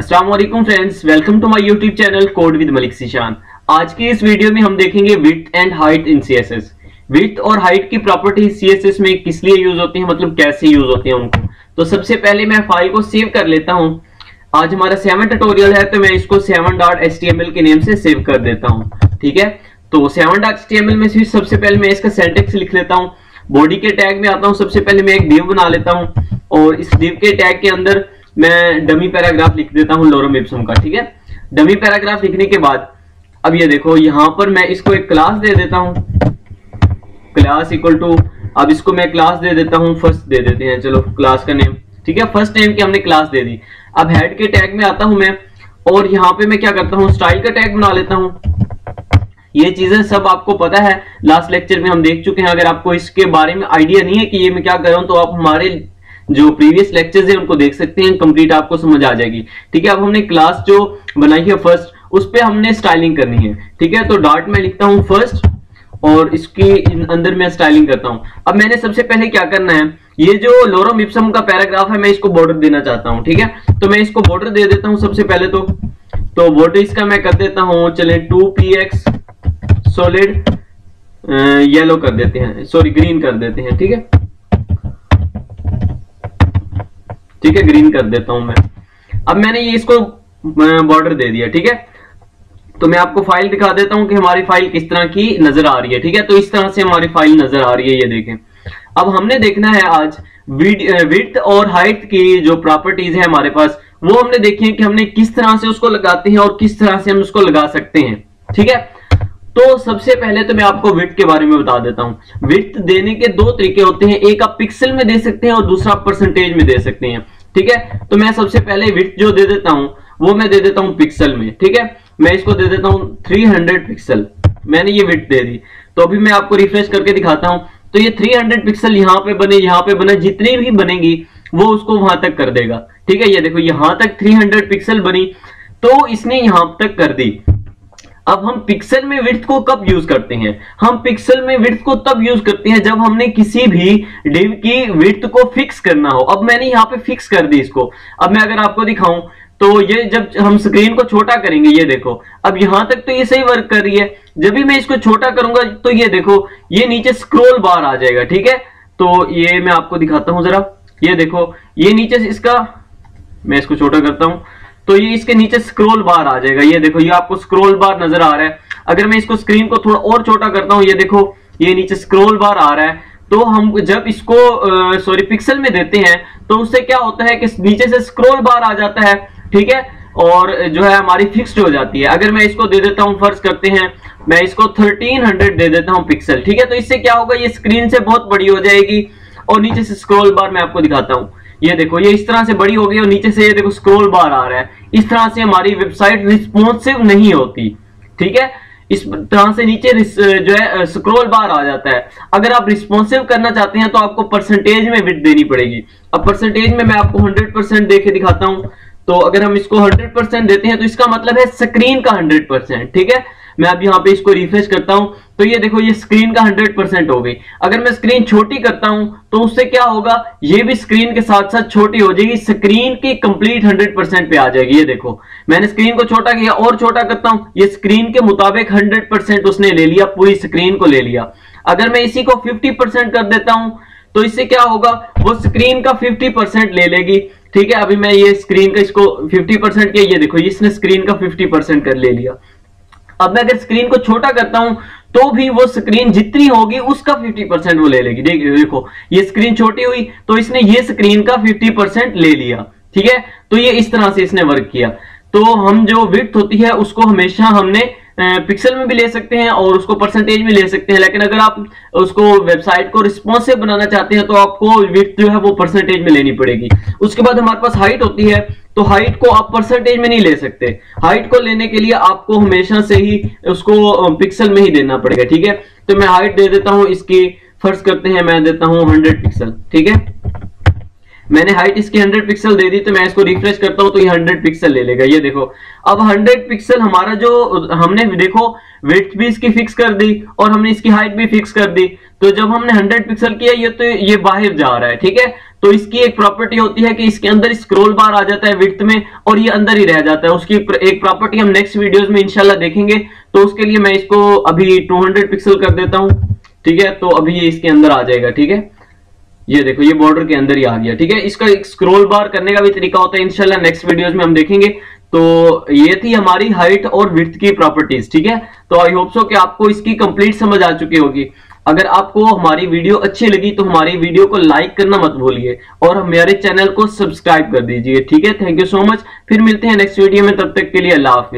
अस्सलाम वालेकुम friends, welcome to my YouTube channel code with Malik Zeeshan. आज की इस वीडियो में हम देखेंगे width and height in CSS. Width और हाइट की प्रॉपर्टी सीएसएस में किस लिए यूज होती है, मतलब कैसे यूज होती है उनको। तो सबसे पहले मैं फाइल को सेव कर लेता हूं। आज हमारा 7 ट्यूटोरियल है तो मैं इसको 7.html के नेम से सेव कर देता हूं। ठीक है, तो 7.html में से सबसे पहले मैं इसका सिंटैक्स लिख लेता हूं। बॉडी के टैग में आता हूं। सबसे पहले मैं एक डिव बना लेता हूं और इस डिव के टैग के अंदर मैं डमी पैराग्राफ लिख देता हूं लोरम इप्सम का। ठीक है, डमी पैराग्राफ लिखने के बाद अब ये देखो यहां पर मैं इसको एक क्लास दे देता हूं। क्लास इक्वल टू, अब इसको मैं क्लास दे देता हूं, फर्स्ट दे देते हैं, चलो क्लास का नेम। ठीक है, फर्स्ट नेम की हमने क्लास दे दी। अब हेड के टैग में आता हूं मैं और यहां पे मैं क्या करता हूं, स्टाइल का टैग बना लेता हूं। ये चीजें सब आपको पता है, लास्ट लेक्चर में हम देख चुके हैं। अगर आपको इसके बारे में आइडिया नहीं है कि ये मैं क्या कर रहा हूं तो आप हमारे जो प्रीवियस लेक्चर्स है उनको देख सकते हैं, कंप्लीट आपको समझ आ जाएगी। ठीक है, अब हमने क्लास जो बनाई है फर्स्ट, उस पे हमने स्टाइलिंग करनी है। ठीक है, तो डॉट में लिखता हूं फर्स्ट और इसके अंदर मैं स्टाइलिंग करता हूं। अब मैंने सबसे पहले क्या करना है, ये जो लोरम इप्सम का पैराग्राफ है मैं इसको बॉर्डर देना चाहता हूं। ठीक है, तो मैं इसको बॉर्डर दे देता हूं सबसे पहले तो बॉर्डर इसका मैं कर देता हूं, चले 2px सॉलिड येलो कर देते हैं, सॉरी ग्रीन कर देते हैं। ठीक है, ठीक है, ग्रीन कर देता हूं मैं। अब मैंने ये इसको बॉर्डर दे दिया। ठीक है, तो मैं आपको फाइल दिखा देता हूं कि हमारी फाइल किस तरह की नजर आ रही है। ठीक है, तो इस तरह से हमारी फाइल नजर आ रही है, ये देखें। अब हमने देखना है आज विड्थ और हाइट की जो प्रॉपर्टीज है हमारे पास, वो हमने देखी है कि हमने किस तरह से उसको लगाते हैं और किस तरह से हम उसको लगा सकते हैं। ठीक है, तो सबसे पहले तो मैं आपको विड्थ के बारे में बता देता हूं। विड्थ देने के दो तरीके होते हैं, एक आप पिक्सल में दे सकते हैं और दूसरा परसेंटेज में दे सकते हैं। ठीक है, तो मैं सबसे पहले विड्थ जो दे देता हूं वो मैं दे देता हूं पिक्सल में। ठीक है, मैं इसको दे देता हूं 300 पिक्सल। मैंने ये विड्थ दे दी, तो अभी मैं आपको रिफ्रेश करके दिखाता हूं। तो ये 300 पिक्सल यहाँ पे बने, जितनी भी बनेगी वो उसको वहां तक कर देगा। ठीक है, ये देखो यहां तक 300 पिक्सल बनी तो इसने यहां तक कर दी। अब हम पिक्सल में विड्थ को कब यूज करते हैं, हम पिक्सल में विड्थ को तब यूज करते हैं जब हमने किसी भी डिव की विड्थ को फिक्स करना हो। अब मैंने यहाँ पे फिक्स कर दी इसको। अब मैं अगर आपको दिखाऊं तो ये जब हम स्क्रीन को छोटा करेंगे, ये देखो अब यहां तक तो ये सही वर्क कर रही है। जब भी मैं इसको छोटा करूंगा तो ये देखो ये नीचे स्क्रोल बार आ जाएगा। ठीक है, तो ये मैं आपको दिखाता हूं जरा, ये देखो ये नीचे से इसका, मैं इसको छोटा करता हूं तो ये इसके नीचे स्क्रॉल बार आ जाएगा। ये देखो ये आपको स्क्रॉल बार नजर आ रहा है। अगर मैं इसको स्क्रीन को थोड़ा और छोटा करता हूं, ये देखो ये नीचे स्क्रॉल बार आ रहा है। तो हम जब इसको सॉरी पिक्सल में देते हैं तो उससे क्या होता है कि नीचे से स्क्रॉल बार आ जाता है। ठीक है, और जो है हमारी फिक्स्ड हो जाती है। अगर मैं इसको दे देता हूं, फर्ज करते हैं मैं इसको 1300 दे देता हूं पिक्सल। ठीक है, तो इससे क्या होगा, ये स्क्रीन से बहुत बड़ी हो जाएगी और नीचे से स्क्रॉल बार मैं आपको दिखाता हूं। ये देखो ये इस तरह से बड़ी हो गई और नीचे से ये देखो स्क्रॉल बार आ रहा है। इस तरह से हमारी वेबसाइट रिस्पॉन्सिव नहीं होती। ठीक है, इस तरह से नीचे जो है स्क्रॉल बार आ जाता है। अगर आप रिस्पॉन्सिव करना चाहते हैं तो आपको परसेंटेज में विड्थ देनी पड़ेगी। अब परसेंटेज में मैं आपको 100% दे के दिखाता हूं। तो अगर हम इसको 100% देते हैं तो इसका मतलब है स्क्रीन का 100%। ठीक है, मैं अब यहाँ पे इसको रिफ्रेश करता हूं तो ये देखो ये स्क्रीन का 100% हो गई। अगर मैं स्क्रीन छोटी करता हूं तो उससे क्या होगा, ये भी स्क्रीन के साथ साथ छोटी हो जाएगी, स्क्रीन की कंप्लीट 100% पे आ जाएगी। ये देखो मैंने स्क्रीन को छोटा किया और छोटा करता हूं, ये स्क्रीन के मुताबिक 100% उसने ले लिया, पूरी स्क्रीन को ले लिया। अगर मैं इसी को 50% कर देता हूं तो इससे क्या होगा, वो स्क्रीन का 50% ले लेगी। ठीक है, अभी मैं ये स्क्रीन का इसको 50% किया, ये देखो इसने स्क्रीन का 50% कर ले लिया। अब मैं अगर स्क्रीन को छोटा करता हूं तो भी वो स्क्रीन जितनी होगी उसका 50% वो ले लेगी। देखो ये स्क्रीन छोटी हुई तो इसने ये स्क्रीन का 50% ले लिया। ठीक है, तो ये इस तरह से इसने वर्क किया। तो हम जो विड्थ होती है उसको हमेशा हमने पिक्सल में भी ले सकते हैं और उसको परसेंटेज में ले सकते हैं, लेकिन अगर आप उसको वेबसाइट को रिस्पॉन्सिव बनाना चाहते हैं तो आपको विड्थ जो है वो परसेंटेज में लेनी पड़ेगी। उसके बाद हमारे पास हाइट होती है, तो हाइट को आप परसेंटेज में नहीं ले सकते। हाइट को लेने के लिए आपको हमेशा से ही उसको पिक्सल में ही देना पड़ेगा। ठीक है, तो मैं हाइट दे देता हूं इसकी, फर्ज करते हैं मैं देता हूं 100 पिक्सल। ठीक है, मैंने हाइट इसकी 100 पिक्सल दे दी, तो मैं इसको रिफ्रेश करता हूं तो ये 100 पिक्सल ले लेगा। ये देखो अब 100 पिक्सल हमारा जो हमने देखो विड्थ भी इसकी फिक्स कर दी और हमने इसकी हाइट भी फिक्स कर दी। तो जब हमने 100 पिक्सल किया ये तो ये बाहर जा रहा है, ठीक है। तो इसकी एक प्रॉपर्टी होती है कि इसके अंदर स्क्रॉल बार आ जाता है विड्थ में और ये अंदर ही रह जाता है। उसकी एक प्रॉपर्टी हम नेक्स्ट वीडियोस में इंशाल्लाह देखेंगे। तो उसके लिए मैं इसको अभी 200 पिक्सल कर देता हूं, ठीक है। तो अभी ये इसके अंदर आ जाएगा, ठीक है। ये देखो ये बॉर्डर के अंदर ही आ गया, ठीक है। इसका एक स्क्रॉल बार करने का भी तरीका होता है, इंशाल्लाह नेक्स्ट वीडियोस में हम देखेंगे। तो ये थी हमारी हाइट और विड्थ की प्रॉपर्टीज, ठीक है। तो आई होप सो कि आपको इसकी कंप्लीट समझ आ चुकी होगी। अगर आपको हमारी वीडियो अच्छी लगी तो हमारी वीडियो को लाइक करना मत भूलिए और हमारे चैनल को सब्सक्राइब कर दीजिए, ठीक है। Thank you so much. फिर मिलते हैं नेक्स्ट वीडियो में, तब तक के लिए अल्लाह हाफिज।